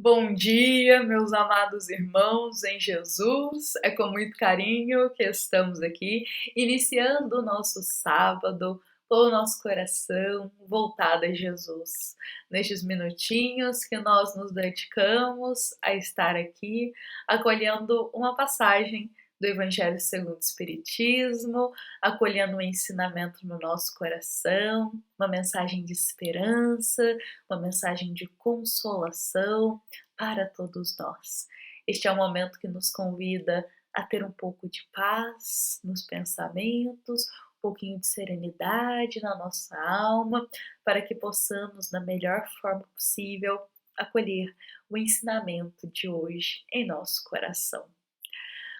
Bom dia, meus amados irmãos em Jesus. É com muito carinho que estamos aqui, iniciando o nosso sábado com o nosso coração voltado a Jesus. Nestes minutinhos que nós nos dedicamos a estar aqui, acolhendo uma passagem do Evangelho segundo o Espiritismo, acolhendo um ensinamento no nosso coração, uma mensagem de esperança, uma mensagem de consolação para todos nós. Este é um momento que nos convida a ter um pouco de paz nos pensamentos, um pouquinho de serenidade na nossa alma, para que possamos, da melhor forma possível, acolher o ensinamento de hoje em nosso coração.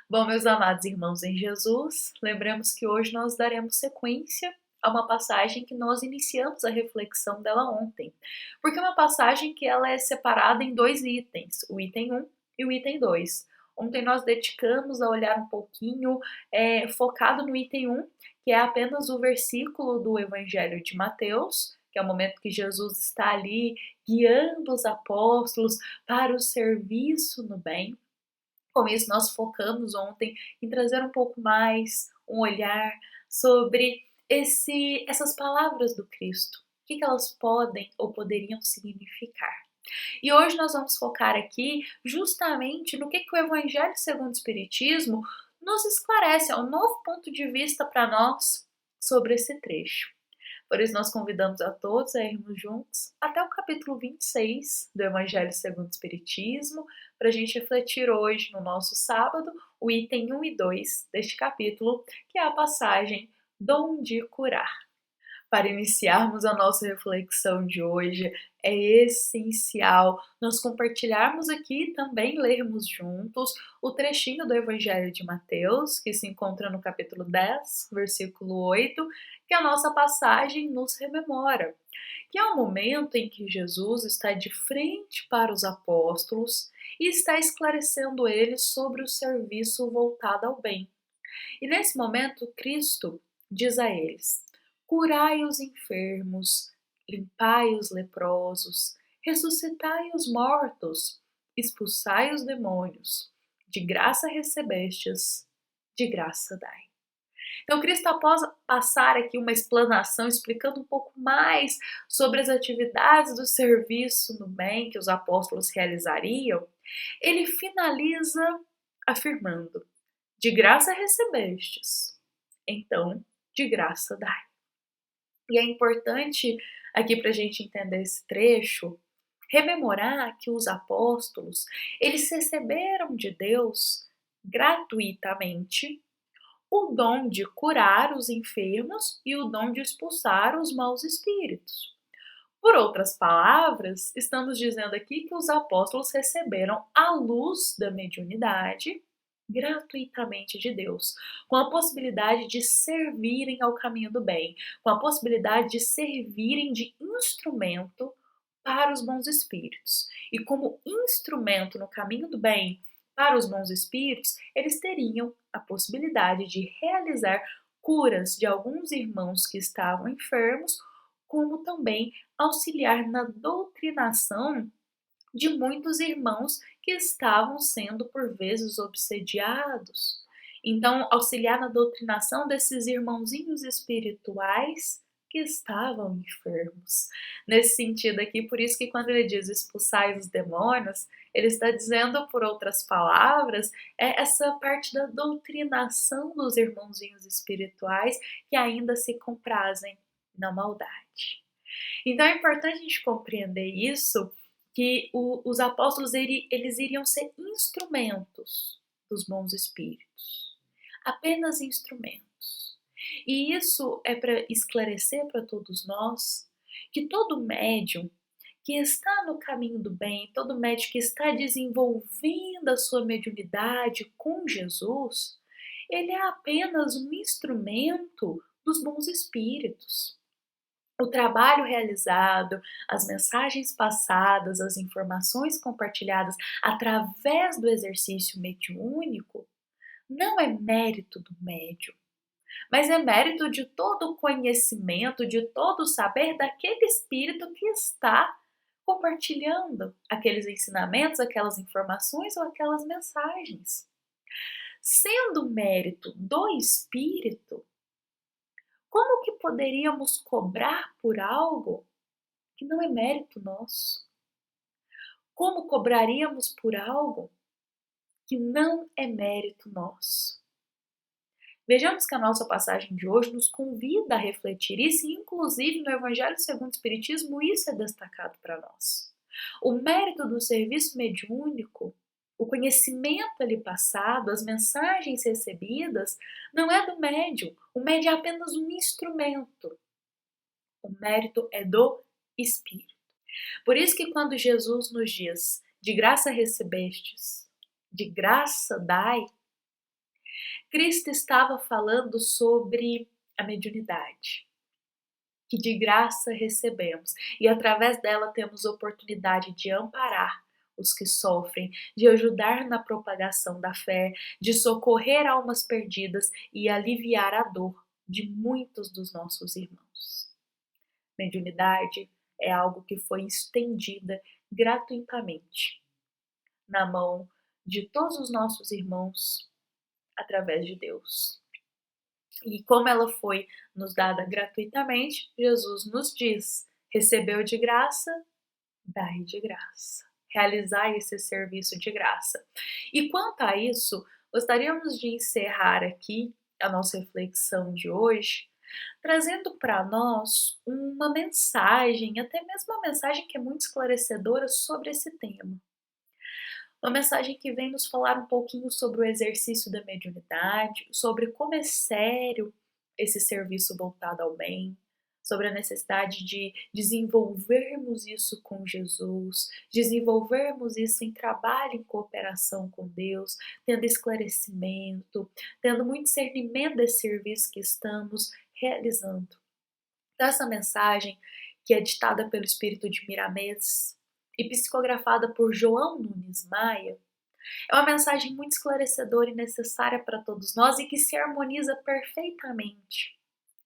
Bom, meus amados irmãos em Jesus, lembremos que hoje nós daremos sequência a uma passagem que nós iniciamos a reflexão dela ontem, porque é uma passagem que ela é separada em dois itens, o item 1 e o item 2. Ontem nós dedicamos a olhar um pouquinho focado no item 1, que é apenas o versículo do Evangelho de Mateus, que é o momento que Jesus está ali guiando os apóstolos para o serviço no bem. Com isso, nós focamos ontem em trazer um pouco mais um olhar sobre essas palavras do Cristo, o que elas podem ou poderiam significar. E hoje nós vamos focar aqui justamente no que o Evangelho segundo o Espiritismo nos esclarece, é um novo ponto de vista para nós sobre esse trecho. Por isso, nós convidamos a todos a irmos juntos até o capítulo 26 do Evangelho segundo o Espiritismo, para a gente refletir hoje, no nosso sábado, o item 1 e 2 deste capítulo, que é a passagem Dom de Curar. Para iniciarmos a nossa reflexão de hoje, é essencial nós compartilharmos aqui e também lermos juntos o trechinho do Evangelho de Mateus, que se encontra no capítulo 10, versículo 8, que a nossa passagem nos rememora, que é o momento em que Jesus está de frente para os apóstolos e está esclarecendo eles sobre o serviço voltado ao bem. E nesse momento, Cristo diz a eles: curai os enfermos, limpai os leprosos, ressuscitai os mortos, expulsai os demônios. De graça recebestes, de graça dai. Então, Cristo, após passar aqui uma explanação, explicando um pouco mais sobre as atividades do serviço no bem que os apóstolos realizariam, ele finaliza afirmando: de graça recebestes, então de graça dai. E é importante aqui para a gente entender esse trecho, rememorar que os apóstolos, eles receberam de Deus gratuitamente o dom de curar os enfermos e o dom de expulsar os maus espíritos. Por outras palavras, estamos dizendo aqui que os apóstolos receberam a luz da mediunidade gratuitamente de Deus, com a possibilidade de servirem ao caminho do bem, com a possibilidade de servirem de instrumento para os bons espíritos. E como instrumento no caminho do bem para os bons espíritos, eles teriam a possibilidade de realizar curas de alguns irmãos que estavam enfermos, como também auxiliar na doutrinação de muitos irmãos que estavam sendo por vezes obsediados. Então, auxiliar na doutrinação desses irmãozinhos espirituais que estavam enfermos. Nesse sentido aqui, por isso que quando ele diz expulsai os demônios, ele está dizendo, por outras palavras, essa parte da doutrinação dos irmãozinhos espirituais que ainda se comprazem na maldade. Então é importante a gente compreender isso, que os apóstolos eles iriam ser instrumentos dos bons espíritos, apenas instrumentos. E isso é para esclarecer para todos nós que todo médium que está no caminho do bem, todo médium que está desenvolvendo a sua mediunidade com Jesus, ele é apenas um instrumento dos bons espíritos. O trabalho realizado, as mensagens passadas, as informações compartilhadas através do exercício mediúnico não é mérito do médium, mas é mérito de todo o conhecimento, de todo o saber daquele espírito que está compartilhando aqueles ensinamentos, aquelas informações ou aquelas mensagens. Sendo mérito do Espírito, como que poderíamos cobrar por algo que não é mérito nosso? Como cobraríamos por algo que não é mérito nosso? Vejamos que a nossa passagem de hoje nos convida a refletir isso, e inclusive no Evangelho segundo o Espiritismo isso é destacado para nós. O mérito do serviço mediúnico, o conhecimento ali passado, as mensagens recebidas, não é do médium. O médium é apenas um instrumento. O mérito é do Espírito. Por isso que quando Jesus nos diz, de graça recebestes, de graça dai, Cristo estava falando sobre a mediunidade, que de graça recebemos, e através dela temos oportunidade de amparar os que sofrem, de ajudar na propagação da fé, de socorrer almas perdidas e aliviar a dor de muitos dos nossos irmãos. Mediunidade é algo que foi estendida gratuitamente na mão de todos os nossos irmãos através de Deus. E como ela foi nos dada gratuitamente, Jesus nos diz: recebeu de graça, dai de graça. Realizar esse serviço de graça. E quanto a isso, gostaríamos de encerrar aqui a nossa reflexão de hoje, trazendo para nós uma mensagem, até mesmo uma mensagem que é muito esclarecedora sobre esse tema. Uma mensagem que vem nos falar um pouquinho sobre o exercício da mediunidade, sobre como é sério esse serviço voltado ao bem, sobre a necessidade de desenvolvermos isso com Jesus, desenvolvermos isso em trabalho, em cooperação com Deus, tendo esclarecimento, tendo muito discernimento desse serviço que estamos realizando. Então, essa mensagem, que é ditada pelo espírito de Miramês e psicografada por João Nunes Maia, é uma mensagem muito esclarecedora e necessária para todos nós e que se harmoniza perfeitamente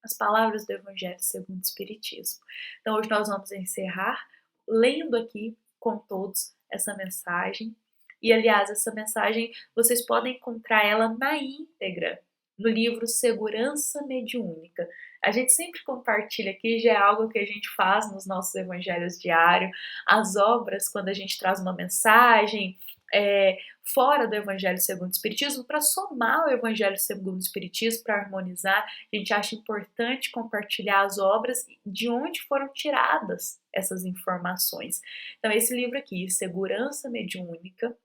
as palavras do Evangelho segundo o Espiritismo. Então hoje nós vamos encerrar lendo aqui com todos essa mensagem. E aliás, essa mensagem vocês podem encontrar ela na íntegra no livro Segurança Mediúnica. A gente sempre compartilha aqui, já é algo que a gente faz nos nossos evangelhos diários, as obras, quando a gente traz uma mensagem fora do Evangelho segundo o Espiritismo, para somar o Evangelho segundo o Espiritismo, para harmonizar, a gente acha importante compartilhar as obras de onde foram tiradas essas informações. Então, esse livro aqui, Segurança Mediúnica,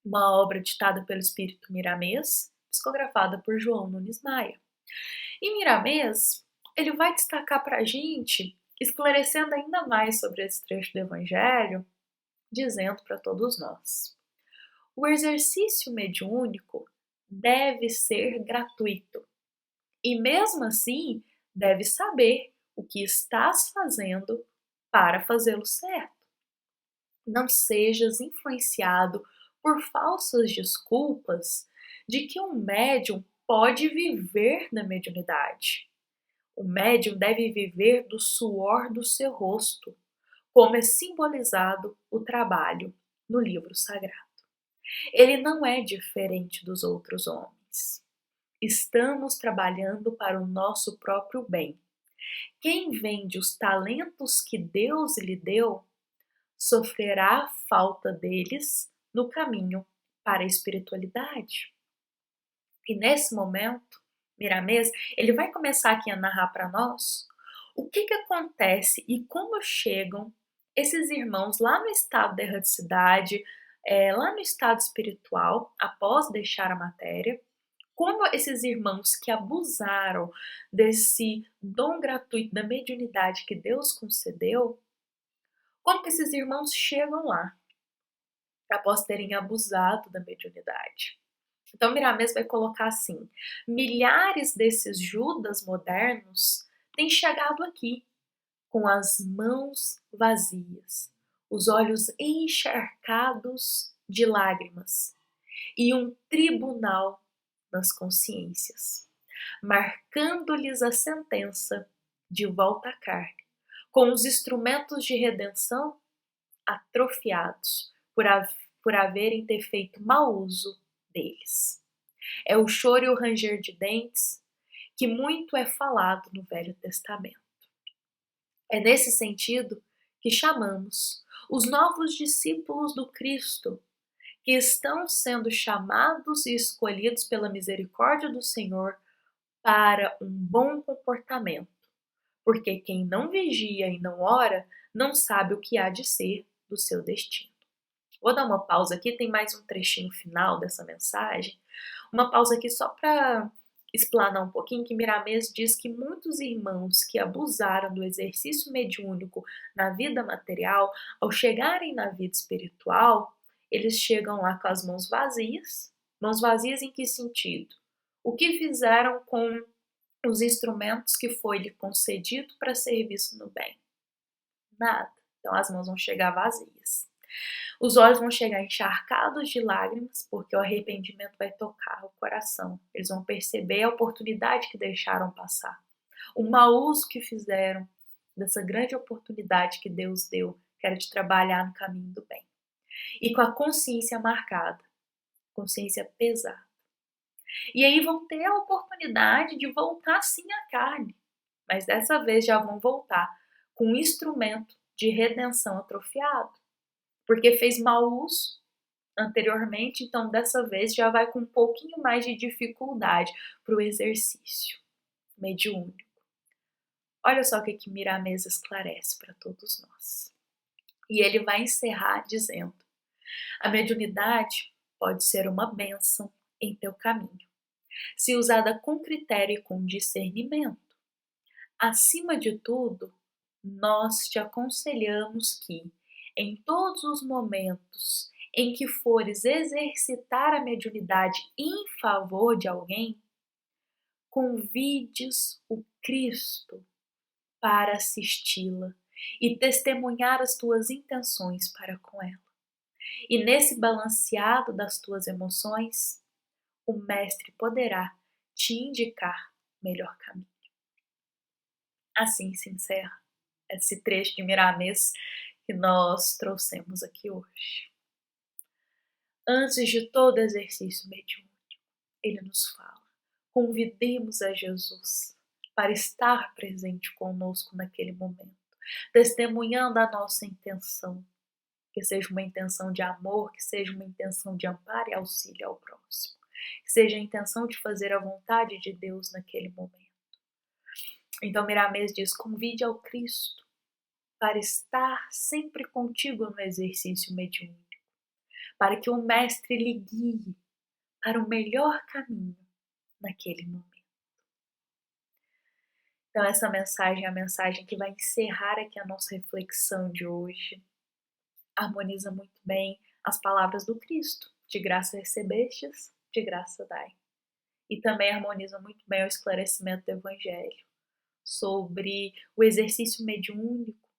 uma obra ditada pelo espírito Miramês, psicografada por João Nunes Maia. E Miramês, ele vai destacar para a gente, esclarecendo ainda mais sobre esse trecho do Evangelho, dizendo para todos nós: o exercício mediúnico deve ser gratuito e, mesmo assim, deve saber o que estás fazendo para fazê-lo certo. Não sejas influenciado por falsas desculpas de que um médium pode viver da mediunidade. O médium deve viver do suor do seu rosto, como é simbolizado o trabalho no livro sagrado. Ele não é diferente dos outros homens. Estamos trabalhando para o nosso próprio bem. Quem vende os talentos que Deus lhe deu, sofrerá a falta deles no caminho para a espiritualidade. E nesse momento, Miramês, ele vai começar aqui a narrar para nós o que acontece e como chegam esses irmãos lá no estado da erraticidade, lá no estado espiritual, após deixar a matéria, como esses irmãos que abusaram desse dom gratuito da mediunidade que Deus concedeu, como que esses irmãos chegam lá, após terem abusado da mediunidade. Então Miramês vai colocar assim: milhares desses Judas modernos têm chegado aqui, com as mãos vazias, os olhos encharcados de lágrimas e um tribunal nas consciências, marcando-lhes a sentença de volta à carne, com os instrumentos de redenção atrofiados por haverem ter feito mau uso deles. É o choro e o ranger de dentes que muito é falado no Velho Testamento. É nesse sentido que chamamos os novos discípulos do Cristo, que estão sendo chamados e escolhidos pela misericórdia do Senhor para um bom comportamento, porque quem não vigia e não ora não sabe o que há de ser do seu destino. Vou dar uma pausa aqui, tem mais um trechinho final dessa mensagem. Uma pausa aqui só para explanar um pouquinho, que Miramês diz que muitos irmãos que abusaram do exercício mediúnico na vida material, ao chegarem na vida espiritual, eles chegam lá com as mãos vazias. Mãos vazias em que sentido? O que fizeram com os instrumentos que foi lhe concedido para serviço no bem? Nada. Então as mãos vão chegar vazias. Os olhos vão chegar encharcados de lágrimas, porque o arrependimento vai tocar o coração. Eles vão perceber a oportunidade que deixaram passar, o mau uso que fizeram dessa grande oportunidade que Deus deu, que era de trabalhar no caminho do bem. E com a consciência marcada, consciência pesada. E aí vão ter a oportunidade de voltar sim à carne, mas dessa vez já vão voltar com um instrumento de redenção atrofiado, porque fez mau uso anteriormente, então dessa vez já vai com um pouquinho mais de dificuldade para o exercício mediúnico. Olha só o que Miramês esclarece para todos nós. E ele vai encerrar dizendo: a mediunidade pode ser uma bênção em teu caminho, se usada com critério e com discernimento. Acima de tudo, nós te aconselhamos que, em todos os momentos em que fores exercitar a mediunidade em favor de alguém, convides o Cristo para assisti-la e testemunhar as tuas intenções para com ela. E nesse balanceado das tuas emoções, o Mestre poderá te indicar o melhor caminho. Assim se encerra esse trecho de Miramês que nós trouxemos aqui hoje. Antes de todo exercício mediúnico, ele nos fala: convidemos a Jesus para estar presente conosco naquele momento, testemunhando a nossa intenção, que seja uma intenção de amor, que seja uma intenção de amparo e auxílio ao próximo, que seja a intenção de fazer a vontade de Deus naquele momento. Então Miramês diz: convide ao Cristo para estar sempre contigo no exercício mediúnico, para que o Mestre lhe guie para o melhor caminho naquele momento. Então essa mensagem é a mensagem que vai encerrar aqui a nossa reflexão de hoje. Harmoniza muito bem as palavras do Cristo: de graça recebestes, de graça dai. E também harmoniza muito bem o esclarecimento do Evangelho sobre o exercício mediúnico,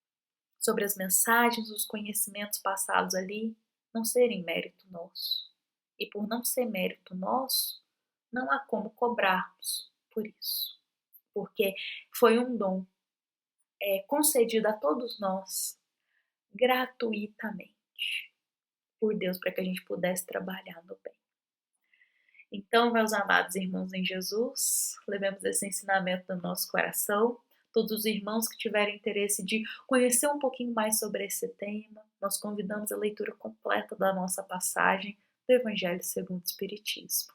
sobre as mensagens, os conhecimentos passados ali não serem mérito nosso. E por não ser mérito nosso, não há como cobrarmos por isso, porque foi um dom concedido a todos nós gratuitamente por Deus, para que a gente pudesse trabalhar no bem. Então, meus amados irmãos em Jesus, levemos esse ensinamento no nosso coração. Todos os irmãos que tiverem interesse de conhecer um pouquinho mais sobre esse tema, nós convidamos a leitura completa da nossa passagem do Evangelho segundo o Espiritismo.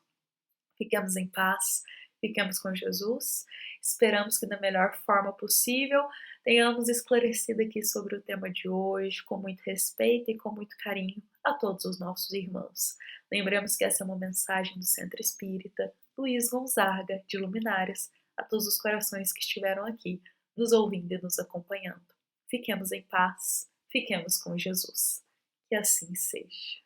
Fiquemos em paz, fiquemos com Jesus. Esperamos que da melhor forma possível tenhamos esclarecido aqui sobre o tema de hoje, com muito respeito e com muito carinho a todos os nossos irmãos. Lembramos que essa é uma mensagem do Centro Espírita Luiz Gonzaga de Luminares, a todos os corações que estiveram aqui, nos ouvindo e nos acompanhando. Fiquemos em paz, fiquemos com Jesus. Que assim seja.